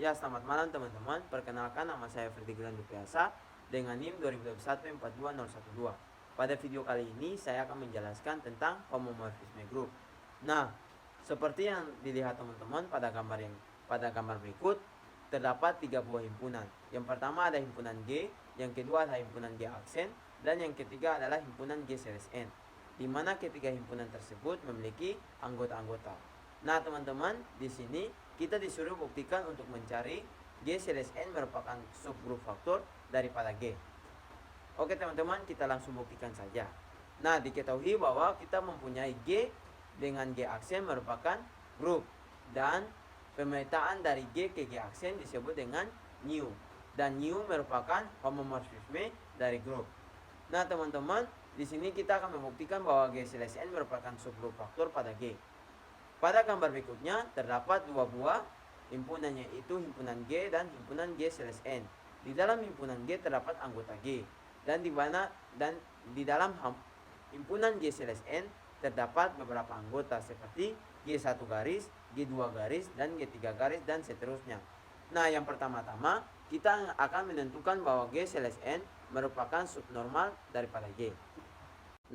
Ya, selamat malam teman-teman. Perkenalkan, nama saya Ferdi Grandupiasa dengan NIM 2021 42012. Pada video kali ini saya akan menjelaskan tentang homomorfisme grup. Nah, seperti yang dilihat teman-teman pada gambar berikut, terdapat 3 buah himpunan. Yang pertama ada himpunan G, yang kedua adalah himpunan G aksen, dan yang ketiga adalah himpunan G /N, di mana ketiga himpunan tersebut memiliki anggota-anggota. Nah, teman-teman, di sini kita disuruh buktikan untuk mencari G /N merupakan subgrup faktor daripada G. Oke teman-teman, kita langsung buktikan saja. Nah, diketahui bahwa kita mempunyai G dengan G aksen merupakan grup, dan pemetaan dari G ke G aksen disebut dengan nu, dan nu merupakan homomorfisme dari grup. Nah teman-teman, di sini kita akan membuktikan bahwa G /N merupakan subgrup faktor pada G. Pada gambar berikutnya terdapat 2 buah himpunan, yaitu himpunan G dan himpunan G /N. Di dalam himpunan G terdapat anggota G, dan di dalam himpunan G /N terdapat beberapa anggota seperti G1 garis, G2 garis, dan G3 garis, dan seterusnya. Nah, yang pertama-tama kita akan menentukan bahwa G /N merupakan subnormal daripada G.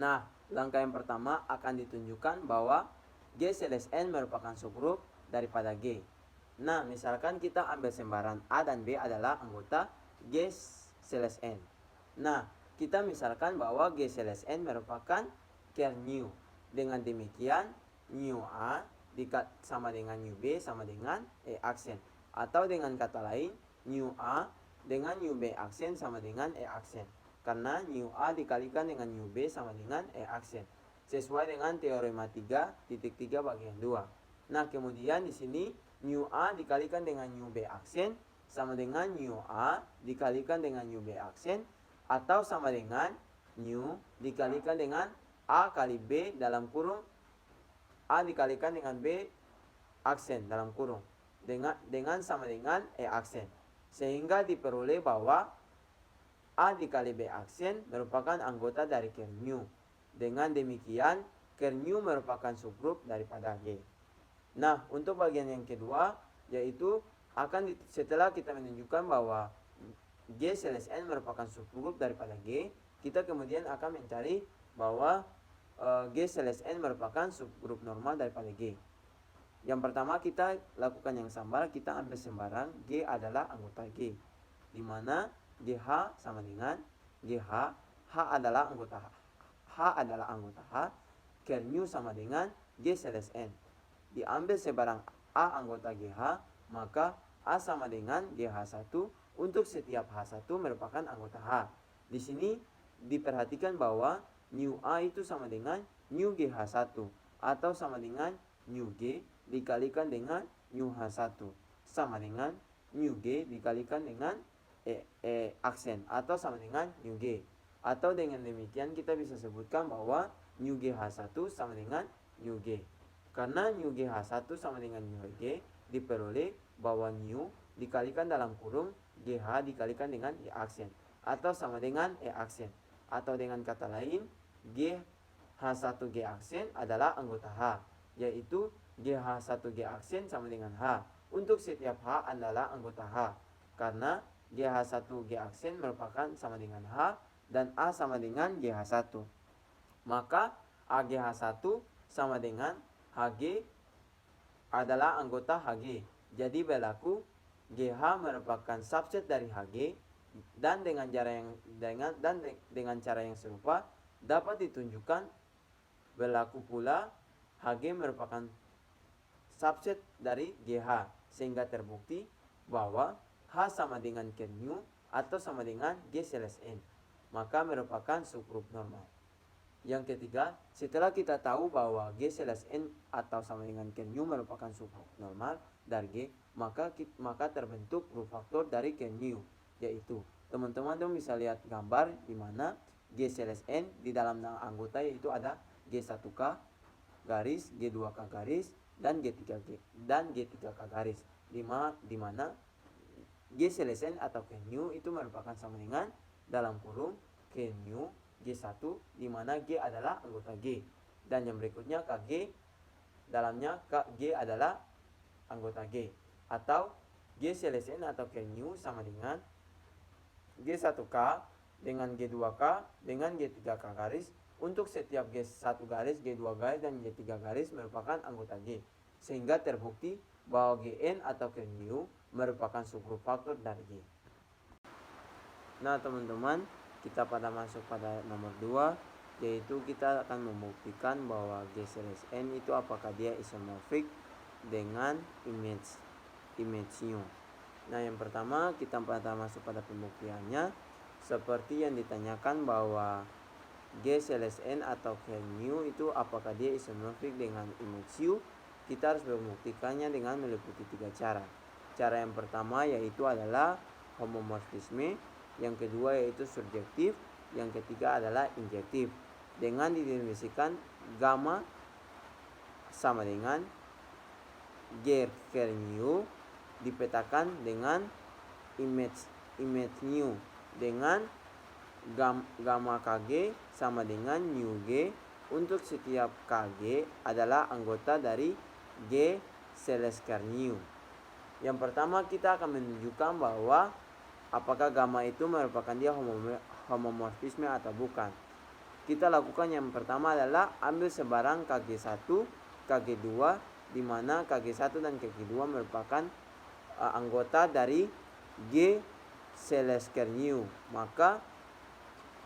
Nah, langkah yang pertama akan ditunjukkan bahwa G /N merupakan subgrup daripada G. Nah, misalkan kita ambil sembaran A dan B adalah anggota G /N. Nah, kita misalkan bahwa G /N merupakan ker nu. Dengan demikian, nu A sama dengan nu B sama dengan E aksen. Atau dengan kata lain, nu A dengan nu B aksen sama dengan E aksen. Karena nu A dikalikan dengan nu B sama dengan E aksen, sesuai dengan teorema 3.3 bagian 2. Nah, kemudian di sini nu A dikalikan dengan nu B aksen sama dengan nu A dikalikan dengan nu B aksen, atau sama dengan nu dikalikan dengan A kali B dalam kurung A dikalikan dengan B aksen dalam kurung dengan sama dengan E aksen, sehingga diperoleh bahwa A dikali B aksen merupakan anggota dari ker nu. Dengan demikian, ker nu merupakan subgrup daripada G. Nah, untuk bagian yang kedua, yaitu setelah kita menunjukkan bahwa G /N merupakan subgrup daripada G, kita kemudian akan mencari bahwa G /N merupakan subgrup normal daripada G. Yang pertama kita lakukan yang sambar, kita ambil sembarang G adalah anggota G, di mana GH sama dengan GH, H adalah anggota H, ker nu sama dengan G /N. Diambil sebarang A anggota GH, maka A sama dengan GH1 untuk setiap H1 merupakan anggota H. Di sini diperhatikan bahwa nu A itu sama dengan nu GH1, atau sama dengan nu G dikalikan dengan nu H1 sama dengan nu G dikalikan dengan E aksen, atau sama dengan nu G. Atau dengan demikian kita bisa sebutkan bahwa nu GH1 sama dengan nu G. Karena nu GH1 sama dengan nu G diperoleh bahwa nu dikalikan dalam kurung GH dikalikan dengan E aksen, atau sama dengan E aksen. Atau dengan kata lain, GH1 G aksen adalah anggota H, yaitu GH1 G aksen sama dengan H untuk setiap H adalah anggota H, karena GH1 G aksen merupakan sama dengan H dan A sama dengan GH1. Maka AGH1 sama dengan HG adalah anggota HG. Jadi berlaku GH merupakan subset dari HG, dan dengan cara yang serupa dapat ditunjukkan berlaku pula HG merupakan subset dari GH, sehingga terbukti bahwa H sama dengan ker nu atau sama dengan G /N, maka merupakan subgrup normal. Yang ketiga, setelah kita tahu bahwa G /N atau sama dengan ker nu merupakan subgrup normal dari G, maka terbentuk grup faktor dari ker nu, yaitu teman-teman bisa lihat gambar di mana G /N di dalam anggota yaitu ada G1K garis, G2K garis, dan G3K garis, di mana G /N atau ker nu itu merupakan sama dengan dalam kurung ker nu G1, di mana G adalah anggota G, dan yang berikutnya KG dalamnya G adalah anggota G, atau G selesai N atau ker new sama dengan G1K dengan G2K dengan G3K garis. Untuk setiap G1 garis, G2 garis, dan G3 garis merupakan anggota G. Sehingga terbukti bahwa Gn atau ker new merupakan subgrup faktor dari G. Nah teman-teman, kita pada masuk pada nomor 2, yaitu kita akan membuktikan bahwa G selesai N itu apakah dia isomorfik dengan image new. Nah yang pertama kita pada masuk pada pembuktiannya, seperti yang ditanyakan bahwa G selesai N atau ker new itu apakah dia isomorfik dengan image U. Kita harus membuktikannya dengan meliputi 3 cara. Cara yang pertama yaitu adalah homomorfisme, yang kedua yaitu surjektif, yang ketiga adalah injektif. Dengan didefinisikan gamma sama dengan G ker new dipetakan dengan image new dengan gamma Kg sama dengan new G untuk setiap Kg adalah anggota dari G selesai ker new. Yang pertama kita akan menunjukkan bahwa apakah gamma itu merupakan dia homomorfisme atau bukan. Kita lakukan yang pertama adalah ambil sebarang Kg1, Kg2, di mana Kg1 dan Kg2 merupakan anggota dari G selesai ker new. Maka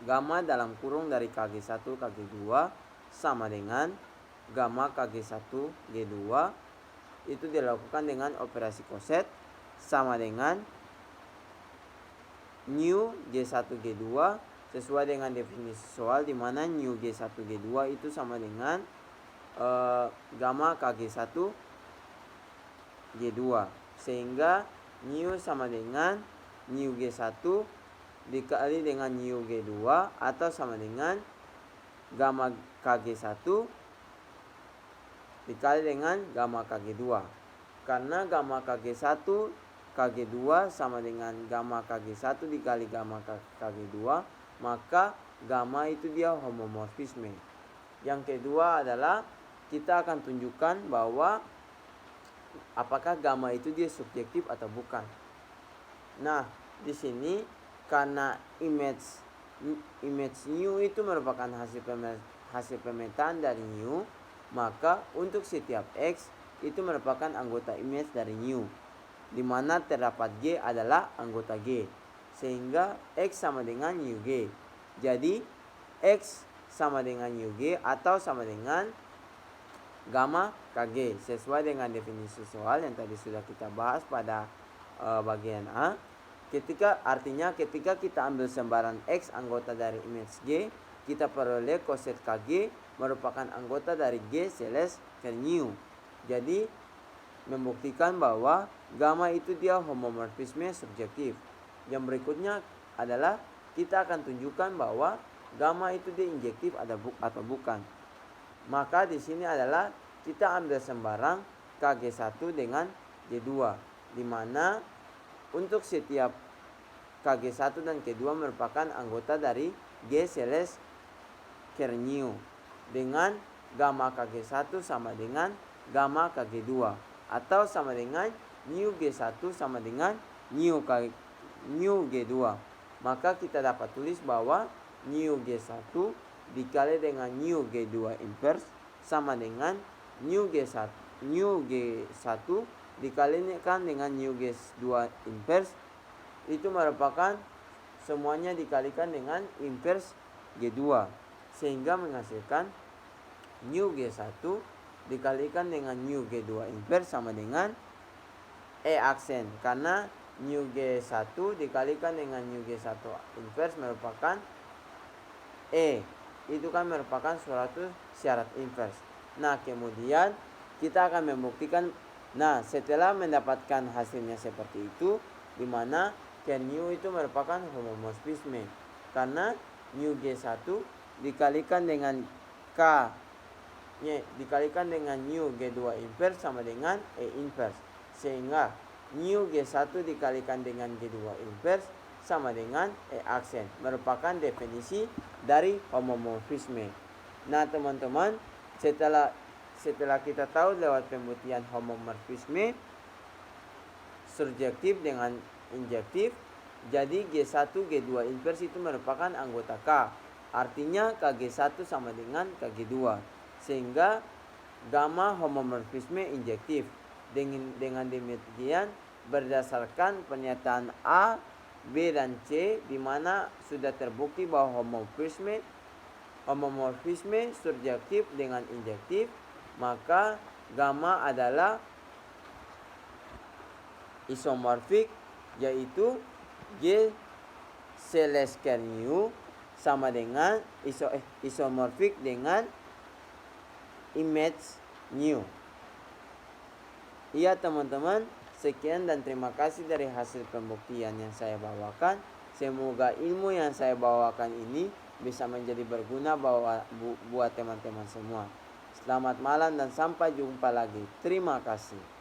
gamma dalam kurung dari Kg1 Kg2 sama dengan gamma Kg1 G2 itu dilakukan dengan operasi koset sama dengan new G1 G2 sesuai dengan definisi soal, di mana new G1 G2 itu sama dengan gamma Kg1 G2, sehingga new sama dengan new G1 dikali dengan new G2 atau sama dengan gamma Kg1 dikali dengan gamma Kg2. Karena gamma Kg1 Kg2 sama dengan gamma Kg1 dikali gamma Kg2, maka gamma itu dia homomorfisme. Yang kedua adalah kita akan tunjukkan bahwa apakah gamma itu dia subjektif atau bukan. Nah, di sini karena image new itu merupakan hasil pemetaan dari new, maka untuk setiap X itu merupakan anggota image dari new, di mana terdapat G adalah anggota G, sehingga X sama dengan new G. Jadi X sama dengan new G atau sama dengan gamma Kg sesuai dengan definisi soal yang tadi sudah kita bahas pada bagian A. Artinya ketika kita ambil sembarang X anggota dari image G, kita peroleh koset Kg merupakan anggota dari G selesai ker new. Jadi membuktikan bahwa gamma itu dia homomorfisme subjektif. Yang berikutnya adalah kita akan tunjukkan bahwa gamma itu dia injektif atau bukan. Maka di sini adalah kita ambil sembarang Kg1 dengan G2, di mana untuk setiap Kg1 dan K2 merupakan anggota dari G selesai ker new, dengan gamma Kg1 sama dengan gamma Kg2 atau sama dengan new G1 sama dengan new G2. Maka kita dapat tulis bahwa new G1 dikali dengan new G2 inverse sama dengan new G1 dikalikan dengan new G2 inverse, itu merupakan semuanya dikalikan dengan inverse G2, sehingga menghasilkan new G1 dikalikan dengan new G2 inverse sama dengan E aksen, karena new G1 dikalikan dengan new G1 inverse merupakan E, itu kan merupakan suatu syarat inverse. Nah kemudian kita akan membuktikan, nah setelah mendapatkan hasilnya seperti itu, di mana ker new itu merupakan homomorfisme, karena new G1 dikalikan dengan K dikalikan dengan new G2 inverse sama dengan E inverse, sehingga new G1 dikalikan dengan G2 inverse sama dengan E aksen, merupakan definisi dari homomorfisme. Nah teman-teman, setelah kita tahu lewat pembuktian homomorfisme, surjektif dengan injektif. Jadi G1, G2 inversi itu merupakan anggota K. Artinya KG1 sama dengan KG2. Sehingga gamma homomorfisme injektif. Dengan demikian berdasarkan pernyataan A, B, dan C di mana sudah terbukti bahwa homomorfisme surjektif dengan injektif, maka gamma adalah isomorfik, yaitu G selesker nu sama dengan isomorfik dengan image nu. Iya teman-teman, sekian dan terima kasih dari hasil pembuktian yang saya bawakan. Semoga ilmu yang saya bawakan ini bisa menjadi berguna buat teman-teman semua. Selamat malam dan sampai jumpa lagi. Terima kasih.